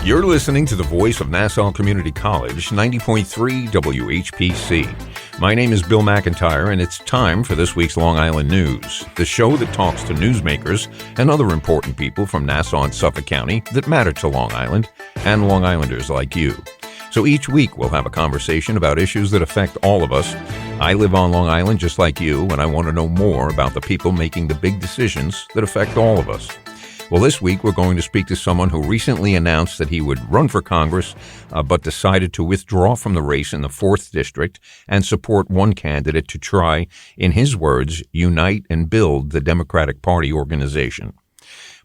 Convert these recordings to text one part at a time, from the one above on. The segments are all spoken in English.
You're listening to the voice of Nassau Community College, 90.3 WHPC. My name is Bill McIntyre, and it's time for this week's Long Island News, the show that talks to newsmakers and other important people from Nassau and Suffolk County that matter to Long Island and Long Islanders like you. So each week we'll have a conversation about issues that affect all of us. I live on Long Island just like you, and I want to know more about the people making the big decisions that affect all of us. Well, this week we're going to speak to someone who recently announced that he would run for Congress, but decided to withdraw from the race in the 4th District and support one candidate to try, in his words, unite and build the Democratic Party organization.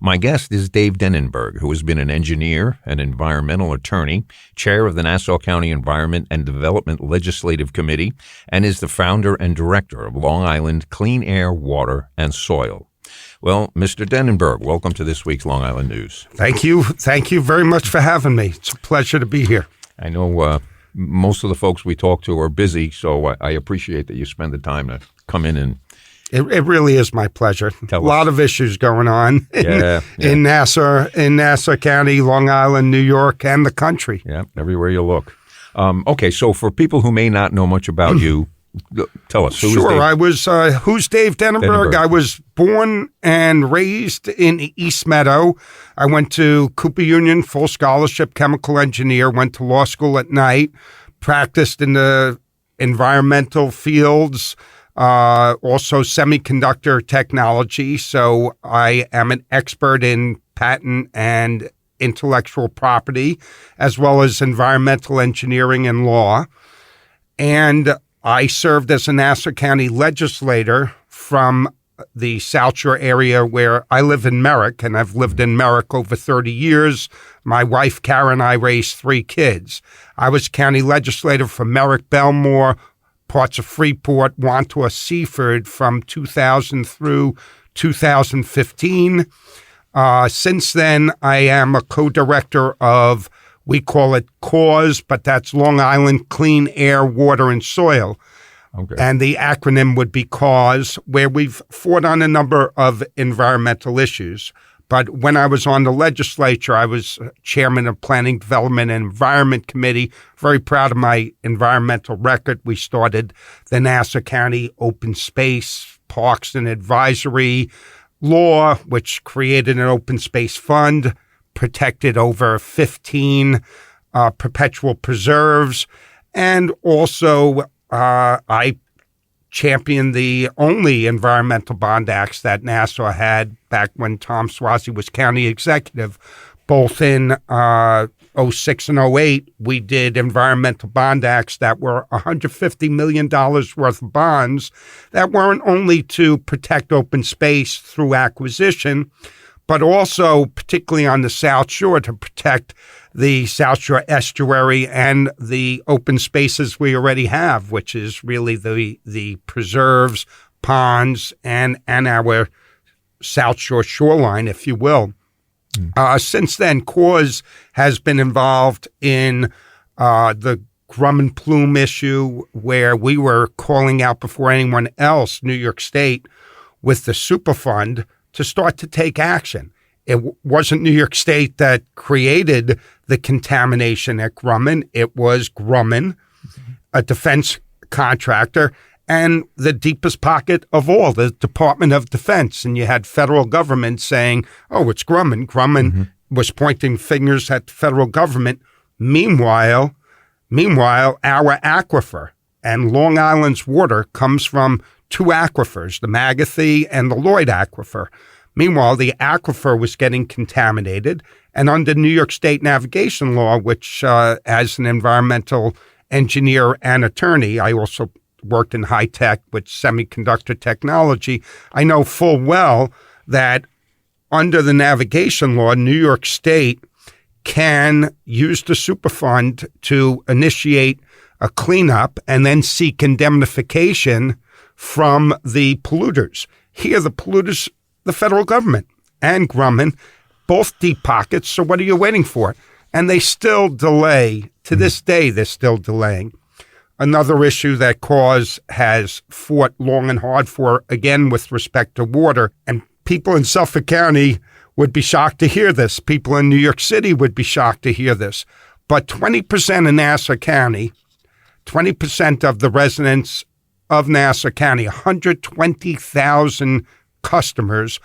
My guest is Dave Denenberg, who has been an engineer, an environmental attorney, chair of the Nassau County Environment and Development Legislative Committee, and is the founder and director of Long Island Clean Air, Water, and Soil. Well, Mr. Denenberg, welcome to this week's Long Island News. Thank you. Thank you very much for having me. It's a pleasure to be here. I know most of the folks we talk to are busy, so I appreciate that you spend the time to come in and... It really is my pleasure. A lot of issues going on in Nassau County, Long Island, New York, and the country. Yeah, everywhere you look. Okay, so for people who may not know much about you, tell us. Who's Dave Denenberg? I was born and raised in East Meadow. I went to Cooper Union, full scholarship, chemical engineer, went to law school at night, practiced in the environmental fields, also semiconductor technology. So I am an expert in patent and intellectual property, as well as environmental engineering and law. And I served as a Nassau County legislator from the South Shore area where I live in Merrick, and I've lived in Merrick over 30 years. My wife, Karen, and I raised 3 kids. I was county legislator for Merrick, Belmore, parts of Freeport, Wantua, Seaford from 2000 through 2015. Since then, I am a co-director of, we call it CAUSE, but that's Long Island Clean Air, Water, and Soil. Okay. And the acronym would be CAUSE, where we've fought on a number of environmental issues. But when I was on the legislature, I was chairman of Planning, Development, and Environment Committee. Very proud of my environmental record. We started the Nassau County Open Space, Parks, and Advisory Law, which created an open space fund, protected over 15 perpetual preserves, and also I championed the only environmental bond acts that Nassau had back when Tom Swazi was county executive. Both in 06 and 08, we did environmental bond acts that were $150 million worth of bonds that weren't only to protect open space through acquisition, but also, particularly on the South Shore, to protect the South Shore estuary and the open spaces we already have, which is really the preserves, ponds, and our South Shore shoreline, if you will. Since then, CAUSE has been involved in the Grumman Plume issue, where we were calling out before anyone else, New York State, with the Superfund, to start to take action. It wasn't New York State that created the contamination at Grumman. It was Grumman, a defense contractor, and the deepest pocket of all, the Department of Defense. And you had federal government saying, oh, it's Grumman. Grumman was pointing fingers at the federal government. Meanwhile, our aquifer and Long Island's water comes from 2 aquifers, the Magathie and the Lloyd aquifer. Meanwhile, the aquifer was getting contaminated, and under New York State navigation law, which as an environmental engineer and attorney, I also worked in high tech with semiconductor technology, I know full well that under the navigation law, New York State can use the Superfund to initiate a cleanup and then seek indemnification from the polluters. Here, the polluters, the federal government and Grumman, both deep pockets. So what are you waiting for? And they still delay. To this day, they're still delaying. Another issue that CAUSE has fought long and hard for, again, with respect to water. And people in Suffolk County, would be shocked to hear this. People in New York City would be shocked to hear this. But 20% in Nassau County, 20% of the residents of Nassau County, 120,000 customers,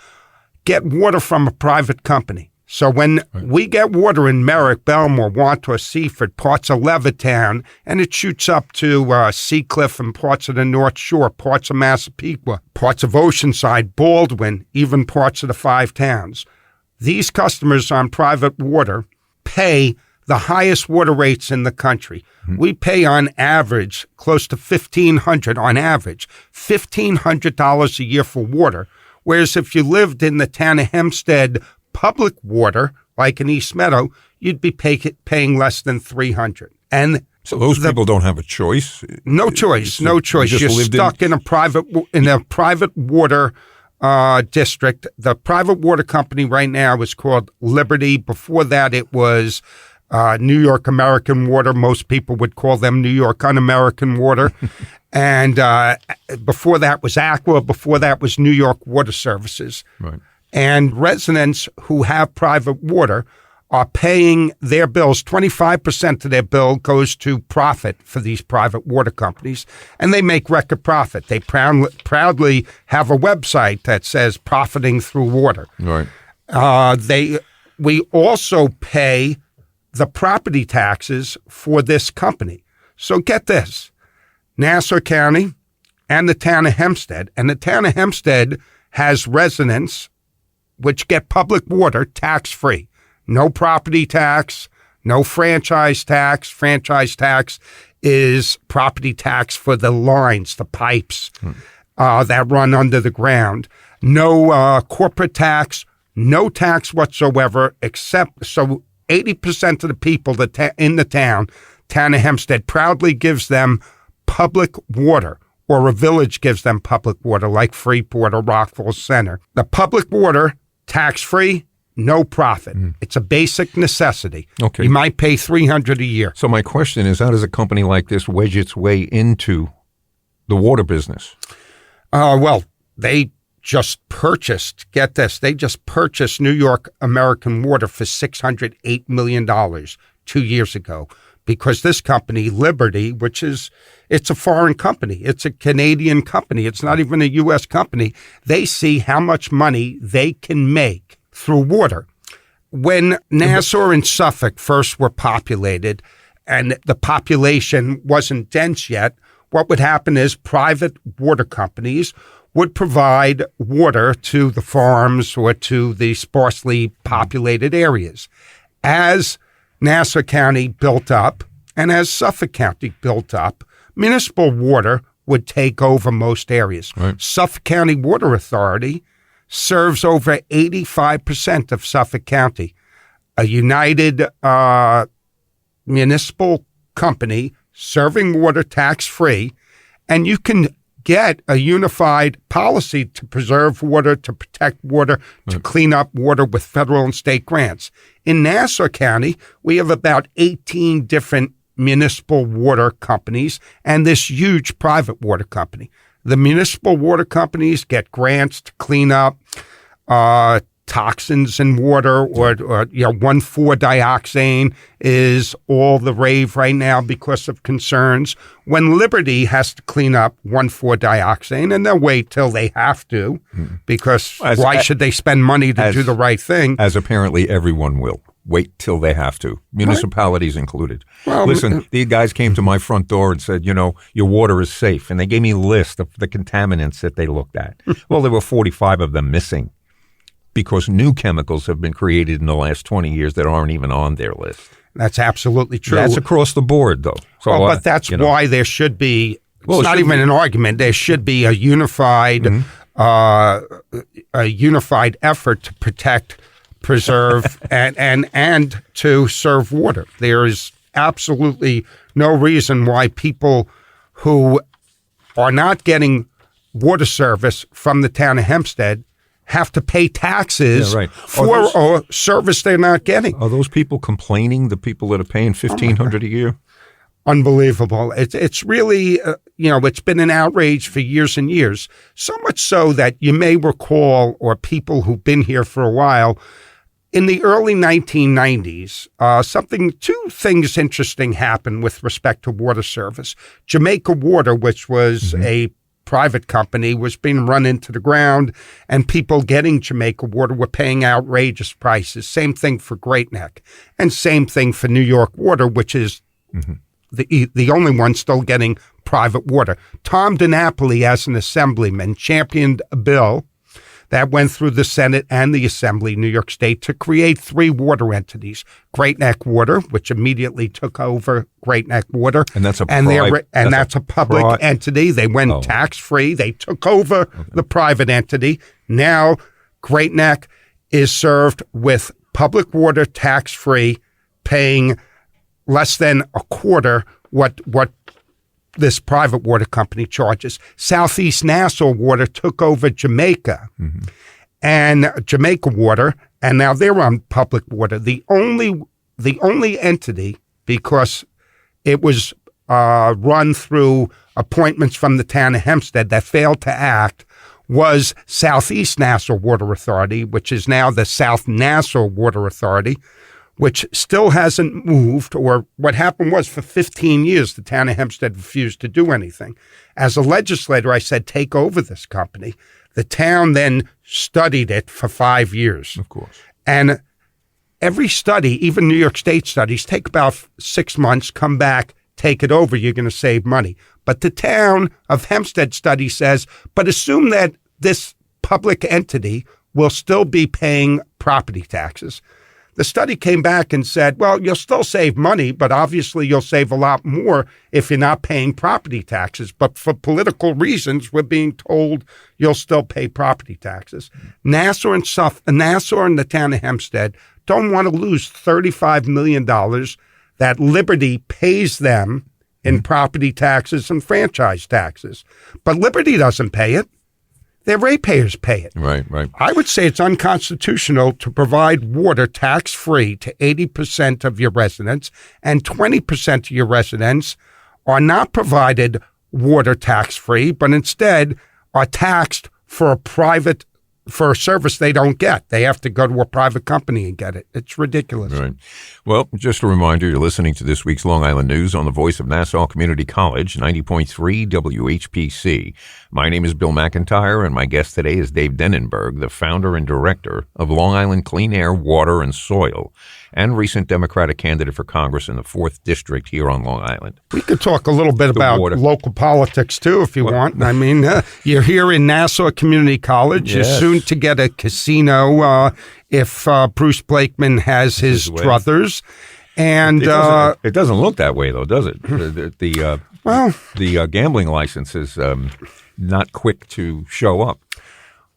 get water from a private company. So when we get water in Merrick, Belmore, Wandsworth, Seaford, parts of Levittown, and it shoots up to Seacliff and parts of the North Shore, parts of Massapequa, parts of Oceanside, Baldwin, even parts of the Five Towns. These customers on private water pay the highest water rates in the country. We pay on average close to $1,500 a year for water. Whereas if you lived in the town of Hempstead public water, like in East Meadow, you'd be paying less than $300. And so those people don't have a choice. No choice. You're stuck in a private water district. The private water company right now is called Liberty. Before that, it was New York American Water. Most people would call them New York Un-American Water. And before that was Aqua. Before that was New York Water Services. Right. And residents who have private water are paying their bills. 25% of their bill goes to profit for these private water companies, and they make record profit. They proudly have a website that says profiting through water. Right. We also pay the property taxes for this company. So get this, Nassau County and the town of Hempstead, and the town of Hempstead has residents which get public water tax-free. No property tax, no franchise tax. Franchise tax is property tax for the lines, the pipes that run under the ground. No corporate tax, no tax whatsoever, except so 80% of the people in the town of Hempstead proudly gives them public water, or a village gives them public water like Freeport or Rockville Center. The public water, tax-free, no profit. It's a basic necessity. Okay. You might pay $300 a year. So my question is, how does a company like this wedge its way into the water business? Well, they just purchased, get this, they just purchased New York American Water for $608 million 2 years ago. Because this company, Liberty, it's a foreign company. It's a Canadian company. It's not even a U.S. company. They see how much money they can make through water. When Nassau and Suffolk first were populated, and the population wasn't dense yet, what would happen is private water companies would provide water to the farms or to the sparsely populated areas. As Nassau County built up, and as Suffolk County built up, municipal water would take over most areas. Right. Suffolk County Water Authority serves over 85% of Suffolk County, a united municipal company serving water tax-free, and you can get a unified policy to preserve water, to protect water, to clean up water with federal and state grants. In Nassau County, we have about 18 different municipal water companies and this huge private water company. The municipal water companies get grants to clean up toxins in water, or 1,4-dioxane is all the rave right now because of concerns. When Liberty has to clean up 1,4-dioxane, and they'll wait till they have to, because why should they spend money to do the right thing? As apparently everyone will. Wait till they have to, municipalities included. Well, listen, these guys came to my front door and said, your water is safe. And they gave me a list of the contaminants that they looked at. Well, there were 45 of them missing because new chemicals have been created in the last 20 years that aren't even on their list. That's absolutely true. That's across the board, though. So, but that's why there should be, it's not even an argument, there should be a unified effort to protect, preserve, and to serve water. There is absolutely no reason why people who are not getting water service from the town of Hempstead have to pay taxes for a service they're not getting. Are those people complaining, the people that are paying $1,500 a year? unbelievable. It's really, it's been an outrage for years and years. So much so that you may recall, or people who've been here for a while, in the early 1990s, two things interesting happened with respect to water service. Jamaica Water, which was a private company, was being run into the ground, and people getting Jamaica Water were paying outrageous prices. Same thing for Great Neck, and same thing for New York Water, which is the only one still getting private water. Tom DiNapoli, as an assemblyman, championed a bill that went through the Senate and the Assembly, New York State, to create 3 water entities. Great Neck Water, which immediately took over Great Neck Water. And that's a public entity. They went tax-free. They took over the private entity. Now, Great Neck is served with public water, tax-free, paying less than a quarter what this private water company charges. Southeast Nassau Water took over Jamaica and Jamaica Water, and now they're on public water. The only entity, because it was run through appointments from the town of Hempstead, that failed to act, was Southeast Nassau Water Authority, which is now the South Nassau Water Authority, which still hasn't moved. Or what happened was, for 15 years, the town of Hempstead refused to do anything. As a legislator, I said, take over this company. The town then studied it for 5 years. Of course. And every study, even New York State studies, take about 6 months, come back, take it over, you're going to save money. But the town of Hempstead study says, but assume that this public entity will still be paying property taxes. The study came back and said, well, you'll still save money, but obviously you'll save a lot more if you're not paying property taxes. But for political reasons, we're being told you'll still pay property taxes. Nassau and the town of Hempstead don't want to lose $35 million that Liberty pays them in property taxes and franchise taxes. But Liberty doesn't pay it. Their ratepayers pay it. Right. I would say it's unconstitutional to provide water tax-free to 80% of your residents, and 20% of your residents are not provided water tax-free, but instead are taxed for a service they don't get. They have to go to a private company and get it. It's ridiculous. Right. Well, just a reminder, you're listening to this week's Long Island News on the voice of Nassau Community College, 90.3 WHPC. My name is Bill McIntyre, and my guest today is Dave Denenberg, the founder and director of Long Island Clean Air, Water, and Soil, and recent Democratic candidate for Congress in the 4th District here on Long Island. We could talk a little bit about local politics, too, if you want. I mean, you're here in Nassau Community College. Yes. You're soon to get a casino if Bruce Blakeman has his druthers. And it doesn't look that way, though, does it? The gambling license is not quick to show up.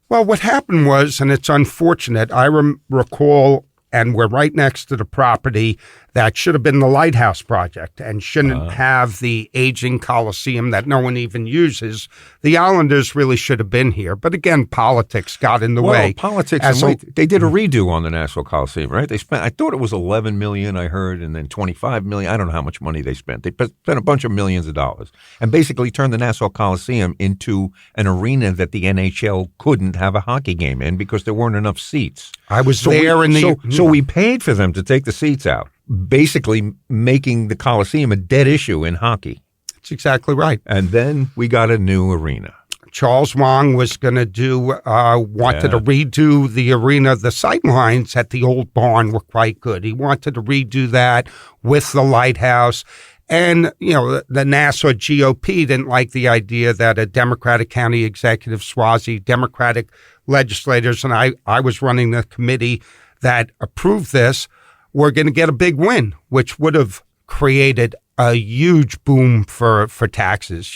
Well, what happened was, and it's unfortunate, I recall, and we're right next to the property that should have been the Lighthouse Project and shouldn't have the aging Coliseum that no one even uses. The Islanders really should have been here. But again, politics got in the way. Politics, they did a redo on the Nassau Coliseum, right? They spent, I thought it was $11 million, I heard, and then $25 million. I don't know how much money they spent. They spent a bunch of millions of dollars and basically turned the Nassau Coliseum into an arena that the NHL couldn't have a hockey game in because there weren't enough seats. I was there in the... So we paid for them to take the seats out, basically making the Coliseum a dead issue in hockey. That's exactly right. And then we got a new arena. Charles Wang was going to wanted to redo the arena. The sight lines at the old barn were quite good. He wanted to redo that with the lighthouse. And, the Nassau GOP didn't like the idea that a Democratic county executive, Swazi, Democratic legislators, and I was running the committee that approved this, were going to get a big win, which would have created a huge boom for taxes.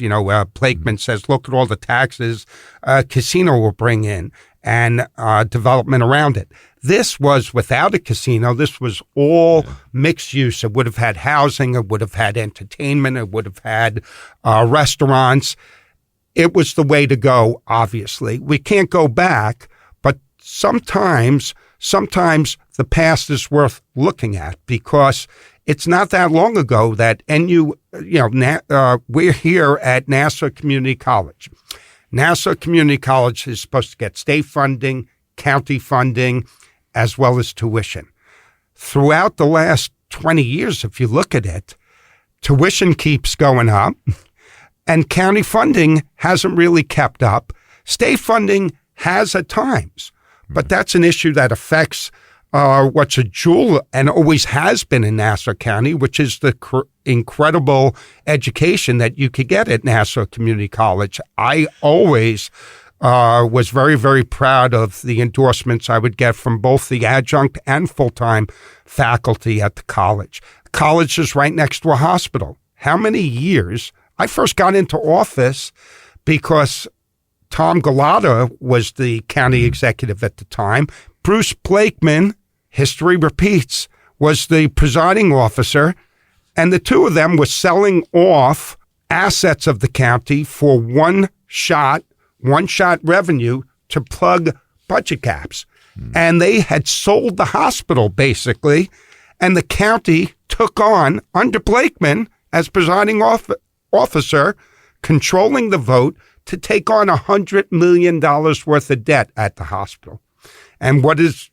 Blakeman says, look at all the taxes a casino will bring in and development around it. This was without a casino. This was all mixed use. It would have had housing. It would have had entertainment. It would have had restaurants. It was the way to go, obviously. We can't go back, but sometimes the past is worth looking at, because it's not that long ago that we're here at Nassau Community College. Nassau Community College is supposed to get state funding, county funding, as well as tuition. Throughout the last 20 years, if you look at it, tuition keeps going up, and county funding hasn't really kept up. State funding has at times, but that's an issue that affects what's a jewel and always has been in Nassau County, which is the incredible education that you could get at Nassau Community College. I always was very, very proud of the endorsements I would get from both the adjunct and full-time faculty at the college. College is right next to a hospital. How many years? I first got into office because Tom Galata was the county executive at the time. Bruce Blakeman, history repeats, was the presiding officer, and the two of them were selling off assets of the county for one-shot revenue to plug budget gaps. And they had sold the hospital, basically, and the county took on, under Blakeman as presiding officer, controlling the vote to take on $100 million worth of debt at the hospital. And what does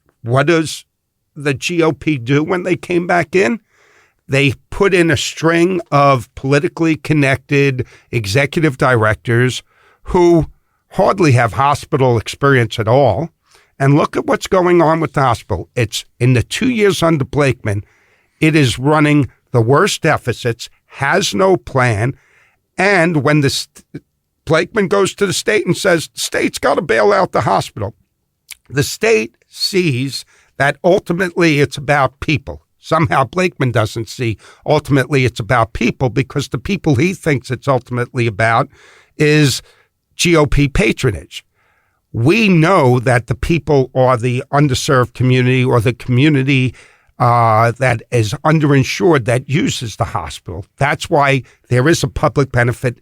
the GOP do when they came back in? They put in a string of politically connected executive directors who hardly have hospital experience at all. And look at what's going on with the hospital. It's in the 2 years under Blakeman, it is running the worst deficits, has no plan. And when Blakeman goes to the state and says, the state's got to bail out the hospital, the state sees that ultimately it's about people. Somehow Blakeman doesn't see ultimately it's about people, because the people he thinks it's ultimately about is GOP patronage. We know that the people are the underserved community, or the community that is underinsured that uses the hospital. That's why there is a public benefit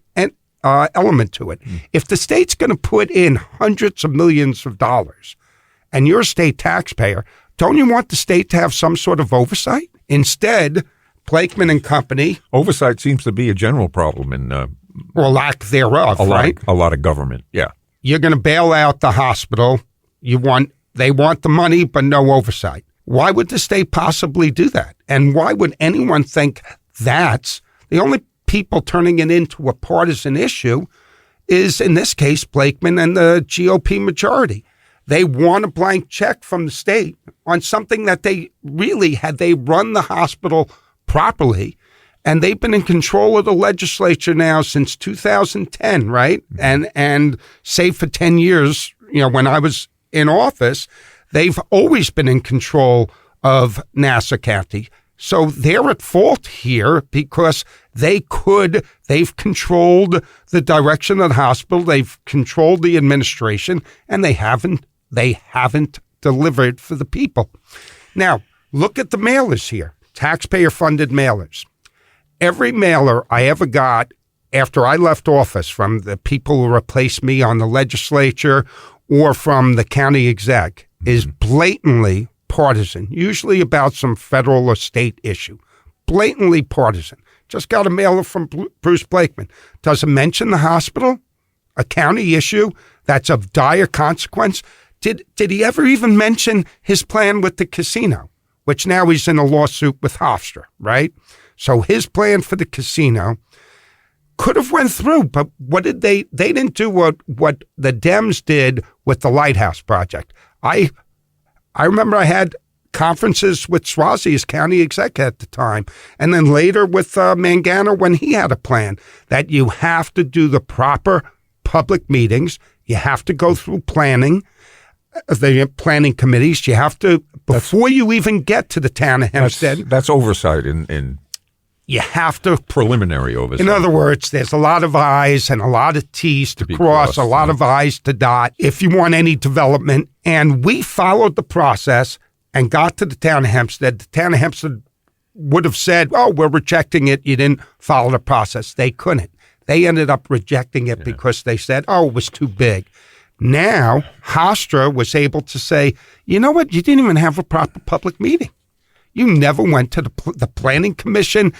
element to it. If the state's going to put in hundreds of millions of dollars and you're a state taxpayer, don't you want the state to have some sort of oversight? Instead, Blakeman and company... Oversight seems to be a general problem in... or lack thereof, right? A lot of government, yeah. You're going to bail out the hospital. They want the money, but no oversight. Why would the state possibly do that? And why would anyone think that's the only people turning it into a partisan issue is, in this case, Blakeman and the GOP majority. They want a blank check from the state on something that they really, had they run the hospital properly, and they've been in control of the legislature now since 2010, right? And say for 10 years, when I was in office, they've always been in control of Nassau County. So they're at fault here because they've controlled the direction of the hospital, they've controlled the administration, and they haven't delivered for the people. Now, look at the mailers here, taxpayer-funded mailers. Every mailer I ever got after I left office, from the people who replaced me on the legislature or from the county exec, is blatantly partisan, usually about some federal or state issue. Blatantly partisan. Just got a mailer from Bruce Blakeman. Doesn't mention the hospital, a county issue that's of dire consequence. Did he ever even mention his plan with the casino, which now he's in a lawsuit with Hofstra, right? So his plan for the casino could have went through, but what did they didn't do what the Dems did with the Lighthouse Project. I remember I had conferences with Swazi as county exec at the time, and then later with Mangano when he had a plan that you have to do the proper public meetings, you have to go through planning, the planning committees, you have to, before you even get to the town of Hempstead. That's oversight in you have to. Preliminary oversight. In other words, there's a lot of I's and a lot of T's to cross, a lot of I's to dot if you want any development. And we followed the process and got to the town of Hempstead. The town of Hempstead would have said, oh, we're rejecting it. You didn't follow the process. They couldn't. They ended up rejecting it because they said, oh, it was too big. Now, Hofstra was able to say, you know what? You didn't even have a proper public meeting. You never went to the Planning Commission,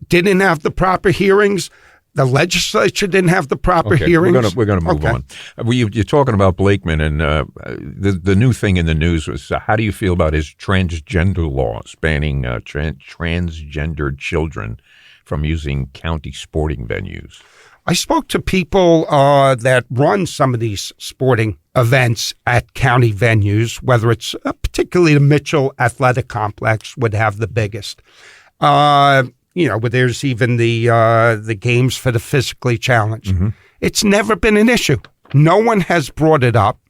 didn't have the proper hearings. The legislature didn't have the proper hearings. We're gonna move on. You're talking about Blakeman, and the new thing in the news was how do you feel about his transgender laws banning transgendered children from using county sporting venues? I spoke to people that run some of these sporting events at county venues, whether it's particularly the Mitchell Athletic Complex would have the biggest. But there's even the games for the physically challenged. Mm-hmm. It's never been an issue. No one has brought it up.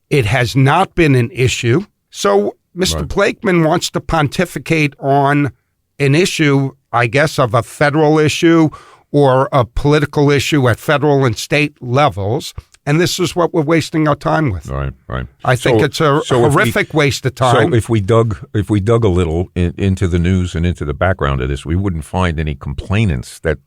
It has not been an issue. So Mr. Blakeman wants to pontificate on an issue, I guess, of a federal issue or a political issue at federal and state levels. And this is what we're wasting our time with. Right. I think it's a horrific waste of time. So if we dug a little into the news and into the background of this, we wouldn't find any complainants that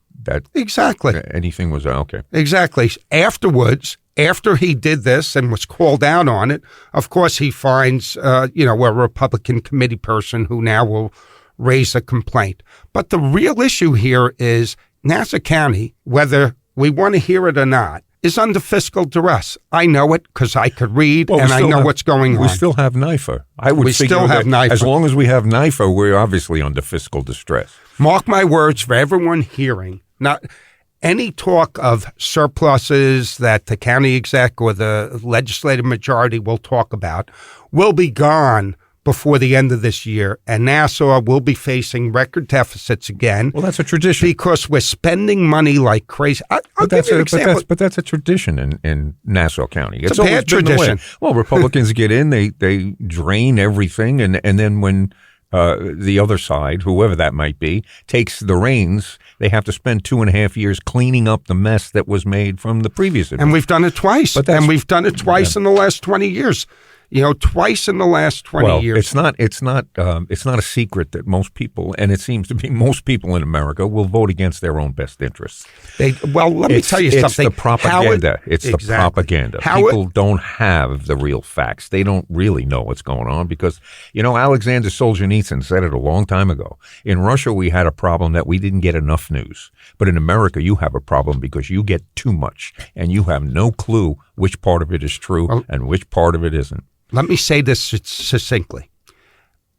exactly anything was okay. Exactly. Afterwards, after he did this and was called out on it, of course he finds a Republican committee person who now will raise a complaint. But the real issue here is Nassau County, whether we want to hear it or not, is under fiscal duress. I know it because I could read and I know what's going on. We still have NIFA. We still have NIFA. As long as we have NIFA, we're obviously under fiscal distress. Mark my words, for everyone hearing, not any talk of surpluses that the county exec or the legislative majority will talk about will be gone before the end of this year, and Nassau will be facing record deficits again. Well, that's a tradition. Because we're spending money like crazy. I'll give you an example. But that's a tradition in Nassau County. It's a bad tradition. Well, Republicans get in, they drain everything, and then when the other side, whoever that might be, takes the reins, they have to spend 2.5 years cleaning up the mess that was made from the previous administration. And we've done it twice. And we've done it twice in the last 20 years. Twice in the last 20 years. It's not a secret that most people, and it seems to be most people in America, will vote against their own best interests. Let me tell you something. It's the propaganda. The propaganda. People don't have the real facts. They don't really know what's going on because, Alexander Solzhenitsyn said it a long time ago. In Russia, we had a problem that we didn't get enough news. But in America, you have a problem because you get too much, and you have no clue which part of it is true and which part of it isn't. Let me say this succinctly.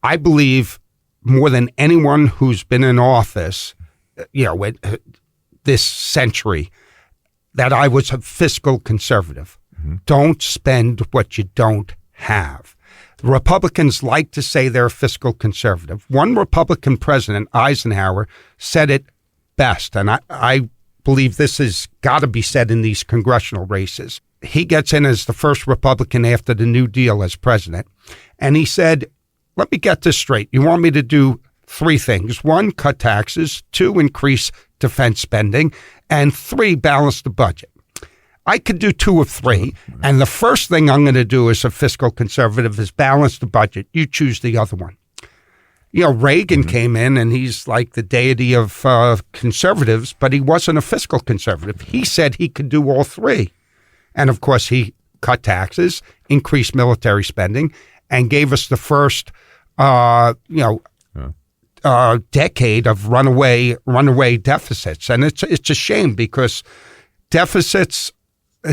I believe more than anyone who's been in office, this century, that I was a fiscal conservative. Mm-hmm. Don't spend what you don't have. Republicans like to say they're a fiscal conservative. One Republican president, Eisenhower, said it best, and I believe this has got to be said in these congressional races. He gets in as the first Republican after the New Deal as president. And he said, let me get this straight. You want me to do 3 things. 1, cut taxes. 2, increase defense spending. And 3, balance the budget. I could do 2 of 3. And the first thing I'm going to do as a fiscal conservative is balance the budget. You choose the other one. Reagan came in and he's like the deity of conservatives, but he wasn't a fiscal conservative. He said he could do all 3. And, of course, he cut taxes, increased military spending, and gave us the first, decade of runaway deficits. And it's a shame because deficits,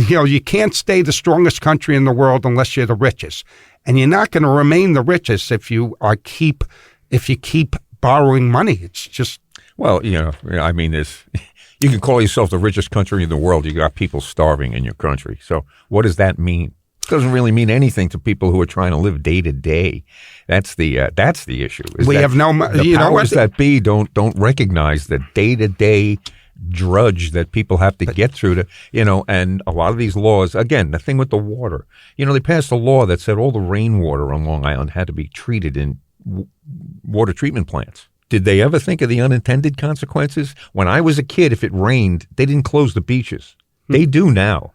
you can't stay the strongest country in the world unless you're the richest. And you're not going to remain the richest if you keep borrowing money. It's just... Well, you can call yourself the richest country in the world. You got people starving in your country. So what does that mean? It doesn't really mean anything to people who are trying to live day to day. That's the issue. Have no. The powers that be don't recognize the day to day drudge that people have to get through to, and a lot of these laws. Again, the thing with the water. They passed a law that said all the rainwater on Long Island had to be treated in water treatment plants. Did they ever think of the unintended consequences? When I was a kid, if it rained, they didn't close the beaches. They do now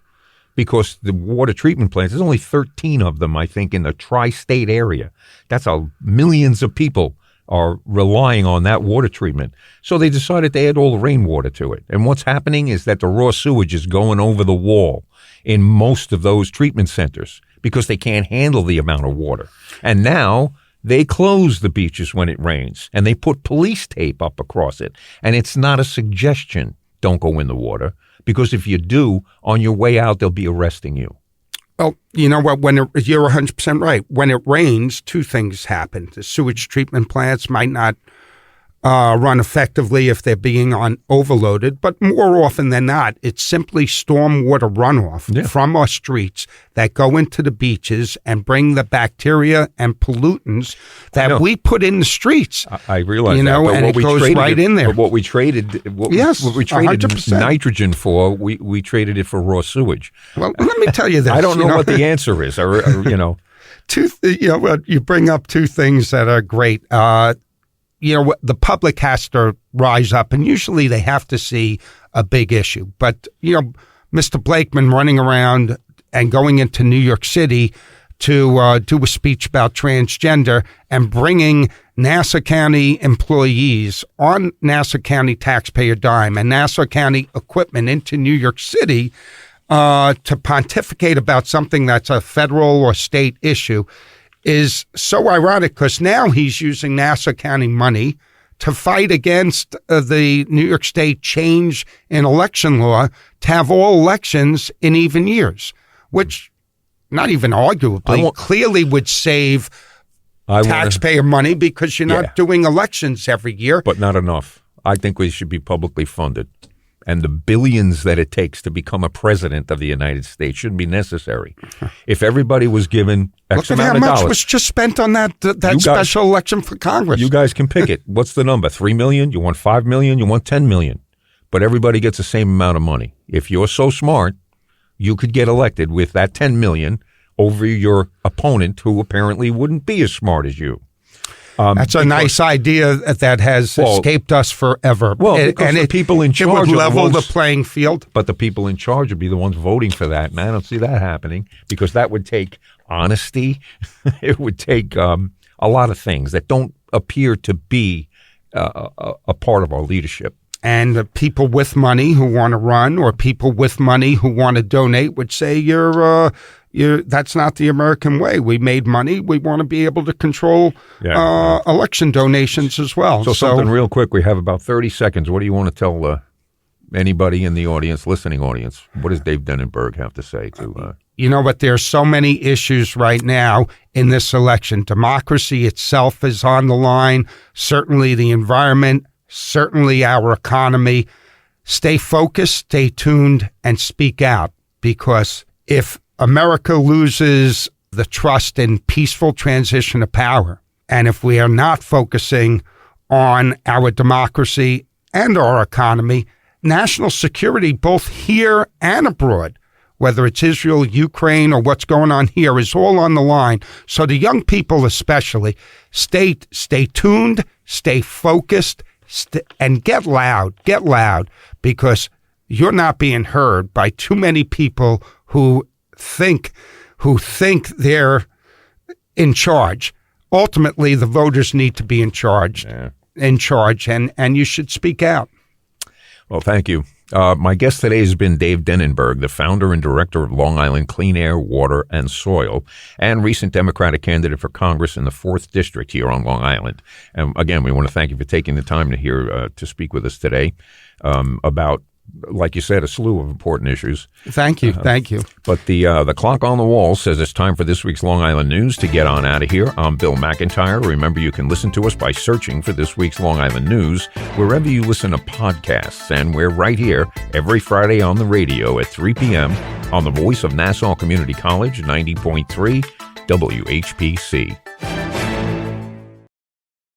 because the water treatment plants, there's only 13 of them, I think, in the tri-state area. That's how millions of people are relying on that water treatment. So they decided to add all the rainwater to it. And what's happening is that the raw sewage is going over the wall in most of those treatment centers because they can't handle the amount of water. And now they close the beaches when it rains, and they put police tape up across it. And it's not a suggestion, don't go in the water, because if you do, on your way out, they'll be arresting you. Well, you know what? You're 100% right. When it rains, two things happen. The sewage treatment plants might not run effectively if they're being overloaded, but more often than not, it's simply stormwater runoff from our streets that go into the beaches and bring the bacteria and pollutants that we put in the streets. I realize that, but and it goes right in there. But what we traded, what we traded 100%. Nitrogen for, we traded it for raw sewage. Well, let me tell you this. I don't know what the answer is. You bring up two things that are great. The public has to rise up, and usually they have to see a big issue. But, Mr. Blakeman running around and going into New York City to do a speech about transgender and bringing Nassau County employees on Nassau County taxpayer dime and Nassau County equipment into New York City to pontificate about something that's a federal or state issue is so ironic because now he's using Nassau County money to fight against the New York State change in election law to have all elections in even years, which not even arguably clearly would save taxpayer money because you're not doing elections every year. But not enough. I think we should be publicly funded. And the billions that it takes to become a president of the United States shouldn't be necessary. If everybody was given X amount of dollars. Look at how much was just spent on that special election for Congress. You guys can pick it. What's the number? 3 million? You want 5 million? You want 10 million? But everybody gets the same amount of money. If you're so smart, you could get elected with that 10 million over your opponent who apparently wouldn't be as smart as you. That's a nice idea that has escaped us forever. Well, the people in charge it would level the playing field. But the people in charge would be the ones voting for that, and I don't see that happening because that would take honesty. It would take a lot of things that don't appear to be a part of our leadership. And people with money who want to run or people with money who want to donate would say, that's not the American way. We made money. We want to be able to control election donations as well. So something real quick. We have about 30 seconds. What do you want to tell anybody in the audience, listening audience? What does Dave Denenberg have to say to... You know what? There's so many issues right now in this election. Democracy itself is on the line. Certainly the environment, certainly our economy. Stay focused, stay tuned, and speak out. Because if America loses the trust in peaceful transition of power, and if we are not focusing on our democracy and our economy, national security, both here and abroad, whether it's Israel, Ukraine, or what's going on here, is all on the line. So the young people especially, stay tuned, stay focused, and get loud, because you're not being heard by too many people who think they're in charge. Ultimately, the voters need to be in charge, and you should speak out. Well, thank you. My guest today has been Dave Denenberg, the founder and director of Long Island Clean Air, Water, and Soil, and recent Democratic candidate for Congress in the 4th District here on Long Island. And again, we want to thank you for taking the time to speak with us today about, like you said, a slew of important issues. Thank you. But the clock on the wall says it's time for this week's Long Island News to get on out of here. I'm Bill McIntyre. Remember, you can listen to us by searching for this week's Long Island News wherever you listen to podcasts. And we're right here every Friday on the radio at 3 p.m. on the voice of Nassau Community College, 90.3 WHPC.